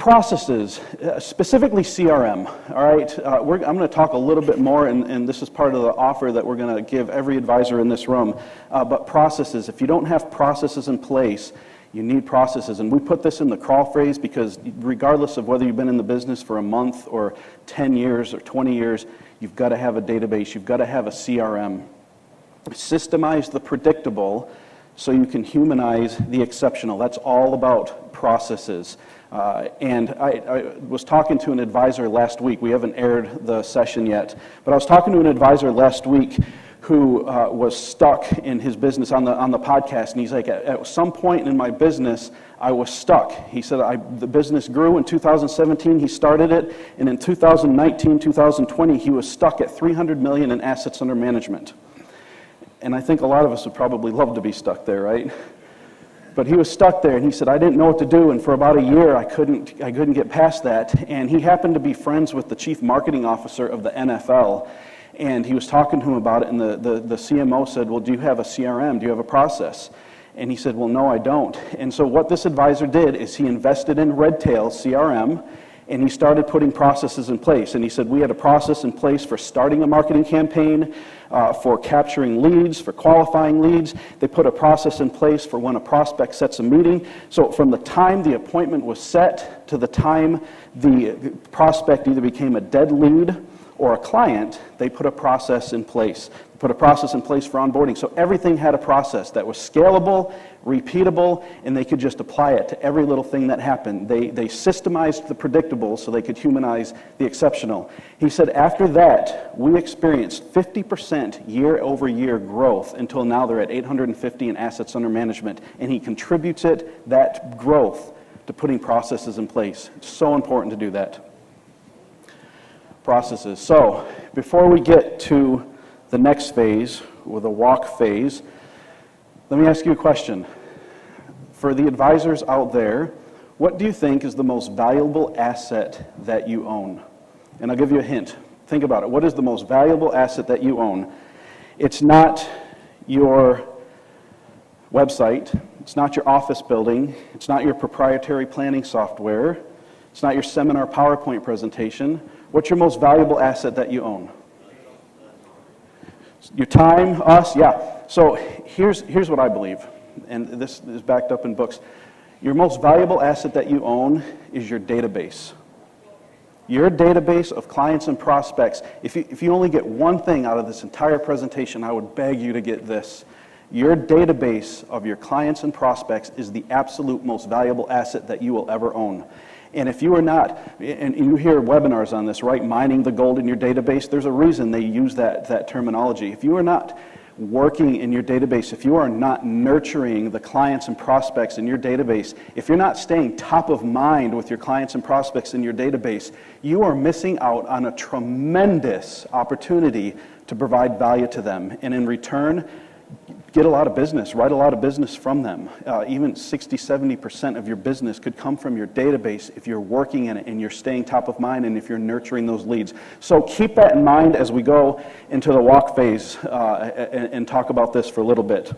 processes, specifically CRM, all right? I'm going to talk a little bit more, and this is part of the offer that we're going to give every advisor in this room, but processes. If you don't have processes in place, you need processes. And we put this in the crawl phrase because regardless of whether you've been in the business for a month or 10 years or 20 years, you've got to have a database. You've got to have a CRM. Systemize the predictable so you can humanize the exceptional. That's all about processes. And I was talking to an advisor last week. We haven't aired the session yet, but I was talking to an advisor last week who was stuck in his business on the podcast, and he's like, at some point in my business, I was stuck. He said the business grew in 2017. He started it, and in 2019, 2020, he was stuck at $300 million in assets under management. And I think a lot of us would probably love to be stuck there, right? But he was stuck there, and he said, I didn't know what to do, and for about a year, I couldn't get past that. And he happened to be friends with the chief marketing officer of the NFL, and he was talking to him about it, and the CMO said, well, do you have a CRM? Do you have a process? And he said, well, no, I don't. And so what this advisor did is he invested in Redtail CRM, and he started putting processes in place. And he said, we had a process in place for starting a marketing campaign, for capturing leads, for qualifying leads. They put a process in place for when a prospect sets a meeting. So from the time the appointment was set to the time the prospect either became a dead lead or a client, they put a process in place. They put a process in place for onboarding. So everything had a process that was scalable, repeatable, and they could just apply it to every little thing that happened. They systemized the predictable so they could humanize the exceptional. He said after that, we experienced 50% year-over-year growth until now they're at 850 in assets under management, and he contributes that growth to putting processes in place. It's so important to do that. Processes. So before we get to the next phase, or the walk phase, let me ask you a question. For the advisors out there, what do you think is the most valuable asset that you own? And I'll give you a hint. Think about it. What is the most valuable asset that you own? It's not your website. It's not your office building. It's not your proprietary planning software. It's not your seminar PowerPoint presentation. What's your most valuable asset that you own? Your time, us, yeah. So here's what I believe, and this is backed up in books. Your most valuable asset that you own is your database. Your database of clients and prospects. If you only get one thing out of this entire presentation, I would beg you to get this. Your database of your clients and prospects is the absolute most valuable asset that you will ever own. And if you are not, and you hear webinars on this, right, mining the gold in your database, there's a reason they use that terminology. If you are not working in your database, if you are not nurturing the clients and prospects in your database, if you're not staying top of mind with your clients and prospects in your database, you are missing out on a tremendous opportunity to provide value to them. And in return, get a lot of business, write a lot of business from them. Even 60-70% of your business could come from your database if you're working in it and you're staying top of mind and if you're nurturing those leads. So keep that in mind as we go into the walk phase and talk about this for a little bit.